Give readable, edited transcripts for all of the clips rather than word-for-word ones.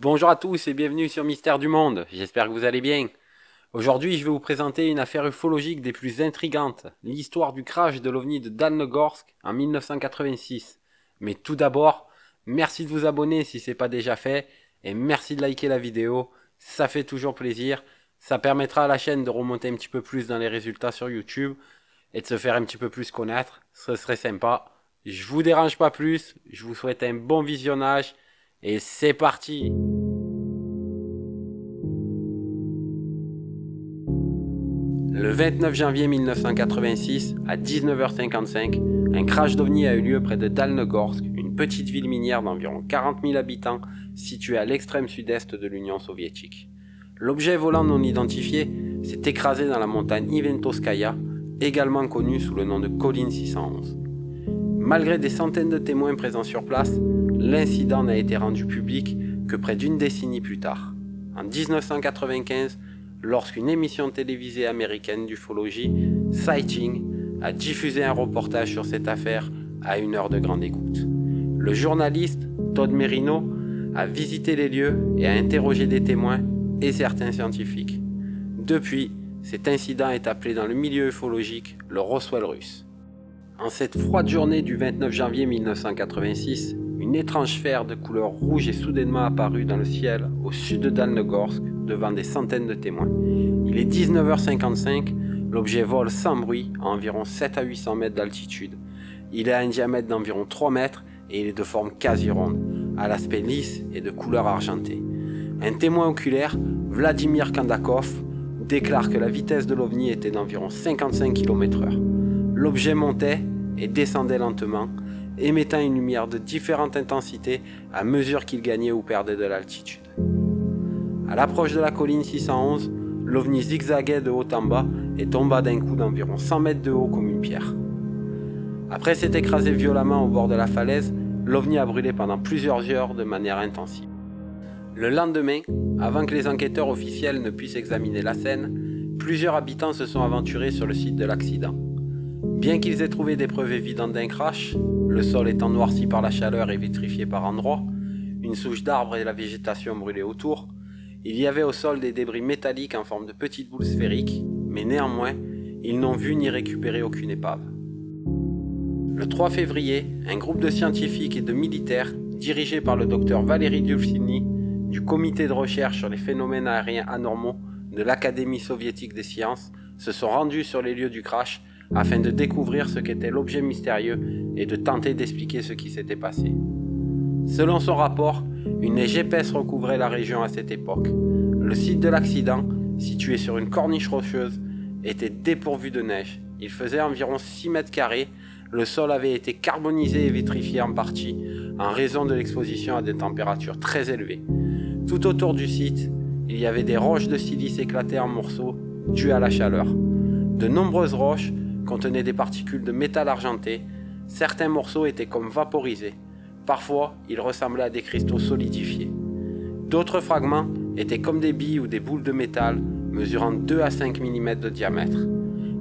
Bonjour à tous et bienvenue sur Mystère du Monde, j'espère que vous allez bien. Aujourd'hui je vais vous présenter une affaire ufologique des plus intrigantes, l'histoire du crash de l'OVNI de Dalnogorsk en 1986. Mais tout d'abord, merci de vous abonner si ce n'est pas déjà fait, et merci de liker la vidéo, ça fait toujours plaisir, ça permettra à la chaîne de remonter un petit peu plus dans les résultats sur YouTube, et de se faire un petit peu plus connaître, ce serait sympa. Je vous dérange pas plus, je vous souhaite un bon visionnage, et c'est parti! Le 29 janvier 1986, à 19h55, un crash d'OVNI a eu lieu près de Dalnogorsk, une petite ville minière d'environ 40 000 habitants située à l'extrême sud-est de l'Union soviétique. L'objet volant non identifié s'est écrasé dans la montagne Iventovskaya, également connue sous le nom de colline 611. Malgré des centaines de témoins présents sur place, l'incident n'a été rendu public que près d'une décennie plus tard. En 1995, lorsqu'une émission télévisée américaine d'ufologie, Sighting, a diffusé un reportage sur cette affaire à une heure de grande écoute. Le journaliste Todd Merino a visité les lieux et a interrogé des témoins et certains scientifiques. Depuis, cet incident est appelé dans le milieu ufologique le Roswell russe. En cette froide journée du 29 janvier 1986, une étrange sphère de couleur rouge est soudainement apparue dans le ciel au sud de Dalnogorsk devant des centaines de témoins. Il est 19h55, l'objet vole sans bruit à environ 7 à 800 mètres d'altitude. Il a un diamètre d'environ 3 mètres et il est de forme quasi ronde, à l'aspect lisse et de couleur argentée. Un témoin oculaire, Vladimir Kandakov, déclare que la vitesse de l'OVNI était d'environ 55 km/h. L'objet montait et descendait lentement, émettant une lumière de différentes intensités à mesure qu'il gagnait ou perdait de l'altitude. À l'approche de la colline 611, l'OVNI zigzaguait de haut en bas et tomba d'un coup d'environ 100 mètres de haut comme une pierre. Après s'être écrasé violemment au bord de la falaise, l'OVNI a brûlé pendant plusieurs heures de manière intensive. Le lendemain, avant que les enquêteurs officiels ne puissent examiner la scène, plusieurs habitants se sont aventurés sur le site de l'accident. Bien qu'ils aient trouvé des preuves évidentes d'un crash, le sol étant noirci par la chaleur et vitrifié par endroits, une souche d'arbres et la végétation brûlée autour, il y avait au sol des débris métalliques en forme de petites boules sphériques, mais néanmoins, ils n'ont vu ni récupéré aucune épave. Le 3 février, un groupe de scientifiques et de militaires, dirigé par le docteur Valery Dulcini, du comité de recherche sur les phénomènes aériens anormaux de l'Académie soviétique des sciences, se sont rendus sur les lieux du crash afin de découvrir ce qu'était l'objet mystérieux et de tenter d'expliquer ce qui s'était passé. Selon son rapport, une neige épaisse recouvrait la région à cette époque. Le site de l'accident, situé sur une corniche rocheuse, était dépourvu de neige. Il faisait environ 6 mètres carrés, le sol avait été carbonisé et vitrifié en partie, en raison de l'exposition à des températures très élevées. Tout autour du site, il y avait des roches de silice éclatées en morceaux, dues à la chaleur. De nombreuses roches contenaient des particules de métal argenté, certains morceaux étaient comme vaporisés. Parfois, ils ressemblaient à des cristaux solidifiés. D'autres fragments étaient comme des billes ou des boules de métal mesurant 2 à 5 mm de diamètre.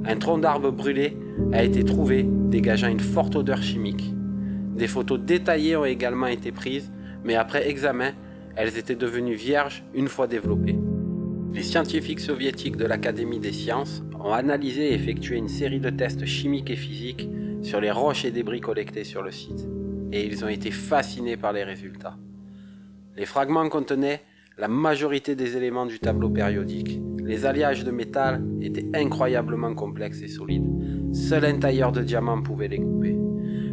Un tronc d'arbre brûlé a été trouvé, dégageant une forte odeur chimique. Des photos détaillées ont également été prises, mais après examen, elles étaient devenues vierges une fois développées. Les scientifiques soviétiques de l'Académie des sciences ont analysé et effectué une série de tests chimiques et physiques sur les roches et débris collectés sur le site. Et ils ont été fascinés par les résultats. Les fragments contenaient la majorité des éléments du tableau périodique. Les alliages de métal étaient incroyablement complexes et solides. Seul un tailleur de diamants pouvait les couper.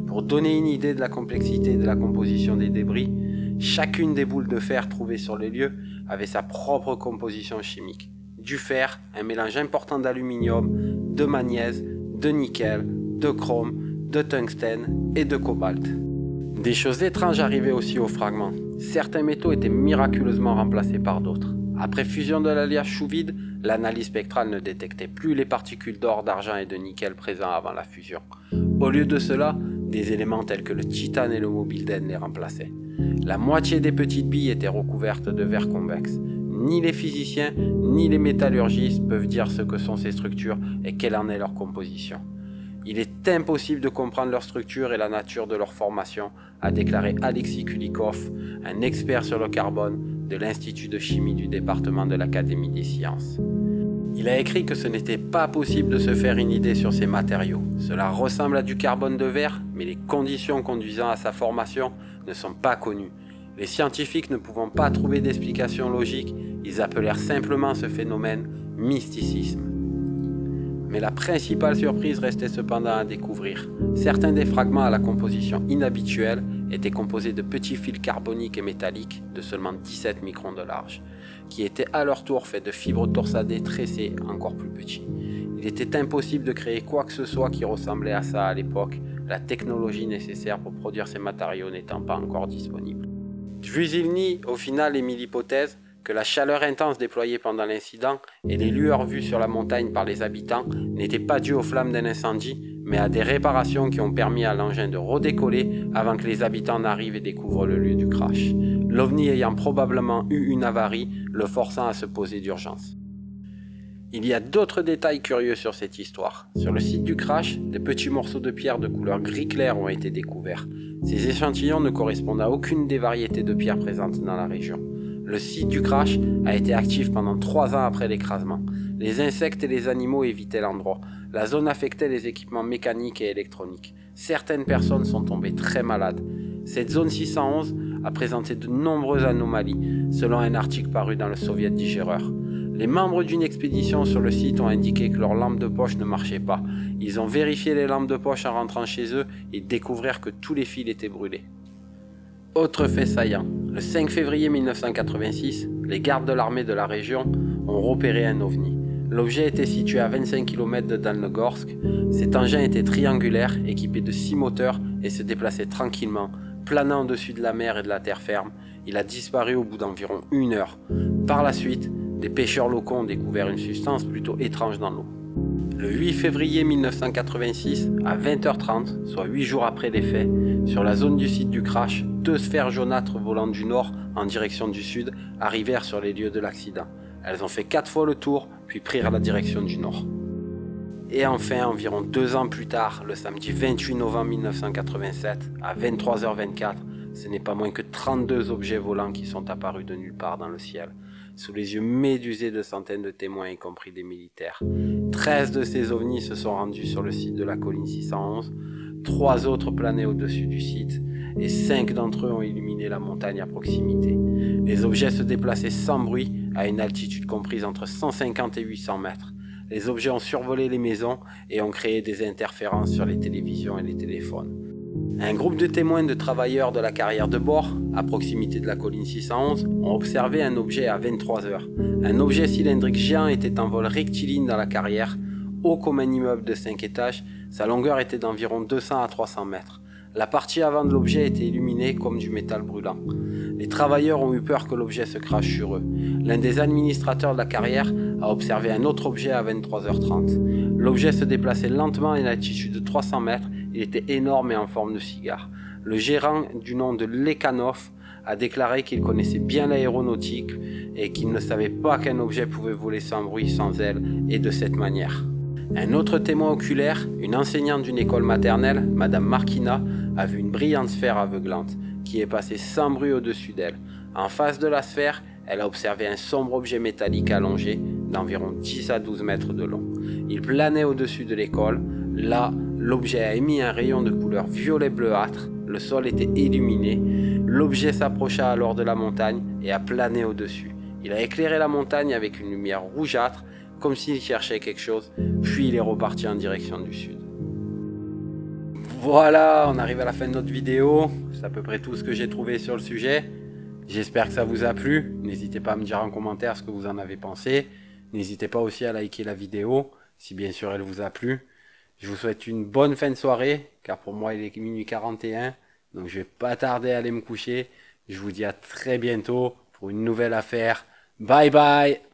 Pour donner une idée de la complexité de la composition des débris, chacune des boules de fer trouvées sur les lieux avait sa propre composition chimique. Du fer, un mélange important d'aluminium, de magnésium, de nickel, de chrome, de tungstène et de cobalt. Des choses étranges arrivaient aussi aux fragments. Certains métaux étaient miraculeusement remplacés par d'autres. Après fusion de l'alliage chou vide, l'analyse spectrale ne détectait plus les particules d'or, d'argent et de nickel présents avant la fusion. Au lieu de cela, des éléments tels que le titane et le molybdène les remplaçaient. La moitié des petites billes étaient recouvertes de verre convexe. Ni les physiciens, ni les métallurgistes peuvent dire ce que sont ces structures et quelle en est leur composition. Il est impossible de comprendre leur structure et la nature de leur formation, a déclaré Alexis Kulikov, un expert sur le carbone, de l'Institut de chimie du département de l'Académie des sciences. Il a écrit que ce n'était pas possible de se faire une idée sur ces matériaux. Cela ressemble à du carbone de verre, mais les conditions conduisant à sa formation ne sont pas connues. Les scientifiques ne pouvant pas trouver d'explication logique, ils appelèrent simplement ce phénomène mysticisme. Mais la principale surprise restait cependant à découvrir. Certains des fragments à la composition inhabituelle étaient composés de petits fils carboniques et métalliques de seulement 17 microns de large, qui étaient à leur tour faits de fibres torsadées tressées encore plus petits. Il était impossible de créer quoi que ce soit qui ressemblait à ça à l'époque, la technologie nécessaire pour produire ces matériaux n'étant pas encore disponible. Dvuzilny, au final, émit l'hypothèse que la chaleur intense déployée pendant l'incident et les lueurs vues sur la montagne par les habitants n'étaient pas dues aux flammes d'un incendie, mais à des réparations qui ont permis à l'engin de redécoller avant que les habitants n'arrivent et découvrent le lieu du crash, l'OVNI ayant probablement eu une avarie, le forçant à se poser d'urgence. Il y a d'autres détails curieux sur cette histoire. Sur le site du crash, des petits morceaux de pierre de couleur gris clair ont été découverts. Ces échantillons ne correspondent à aucune des variétés de pierres présentes dans la région. Le site du crash a été actif pendant 3 ans après l'écrasement. Les insectes et les animaux évitaient l'endroit. La zone affectait les équipements mécaniques et électroniques. Certaines personnes sont tombées très malades. Cette zone 611 a présenté de nombreuses anomalies, selon un article paru dans le Soviet d'Igéreur. Les membres d'une expédition sur le site ont indiqué que leurs lampes de poche ne marchaient pas. Ils ont vérifié les lampes de poche en rentrant chez eux et découvrirent que tous les fils étaient brûlés. Autre fait saillant, le 5 février 1986, les gardes de l'armée de la région ont repéré un OVNI. L'objet était situé à 25 km de Dalnogorsk. Cet engin était triangulaire, équipé de 6 moteurs et se déplaçait tranquillement, planant au-dessus de la mer et de la terre ferme. Il a disparu au bout d'environ 1 heure. Par la suite, des pêcheurs locaux ont découvert une substance plutôt étrange dans l'eau. Le 8 février 1986, à 20h30, soit 8 jours après les faits, sur la zone du site du crash, 2 sphères jaunâtres volant du nord en direction du sud arrivèrent sur les lieux de l'accident. Elles ont fait 4 fois le tour, puis prirent la direction du nord. Et enfin, environ 2 ans plus tard, le samedi 28 novembre 1987, à 23h24, ce n'est pas moins que 32 objets volants qui sont apparus de nulle part dans le ciel, sous les yeux médusés de centaines de témoins, y compris des militaires. 13 de ces ovnis se sont rendus sur le site de la colline 611, 3 autres planaient au-dessus du site, et 5 d'entre eux ont illuminé la montagne à proximité. Les objets se déplaçaient sans bruit, à une altitude comprise entre 150 et 800 mètres. Les objets ont survolé les maisons et ont créé des interférences sur les télévisions et les téléphones. Un groupe de témoins de travailleurs de la carrière de bord, à proximité de la colline 611, ont observé un objet à 23h. Un objet cylindrique géant était en vol rectiligne dans la carrière, haut comme un immeuble de 5 étages. Sa longueur était d'environ 200 à 300 mètres. La partie avant de l'objet était illuminée comme du métal brûlant. Les travailleurs ont eu peur que l'objet se crache sur eux. L'un des administrateurs de la carrière a observé un autre objet à 23h30. L'objet se déplaçait lentement à une altitude de 300 mètres. Il était énorme et en forme de cigare. Le gérant, du nom de Lekhanov, a déclaré qu'il connaissait bien l'aéronautique et qu'il ne savait pas qu'un objet pouvait voler sans bruit, sans aile et de cette manière. Un autre témoin oculaire, une enseignante d'une école maternelle, Madame Markina, a vu une brillante sphère aveuglante qui est passée sans bruit au-dessus d'elle. En face de la sphère, elle a observé un sombre objet métallique allongé d'environ 10 à 12 mètres de long. Il planait au-dessus de l'école. Là, l'objet a émis un rayon de couleur violet bleuâtre. Le sol était illuminé. L'objet s'approcha alors de la montagne et a plané au-dessus. Il a éclairé la montagne avec une lumière rougeâtre, comme s'il cherchait quelque chose, puis il est reparti en direction du sud. Voilà, on arrive à la fin de notre vidéo. C'est à peu près tout ce que j'ai trouvé sur le sujet. J'espère que ça vous a plu. N'hésitez pas à me dire en commentaire ce que vous en avez pensé. N'hésitez pas aussi à liker la vidéo, si bien sûr elle vous a plu. Je vous souhaite une bonne fin de soirée, car pour moi il est minuit 41, donc je vais pas tarder à aller me coucher. Je vous dis à très bientôt pour une nouvelle affaire. Bye bye!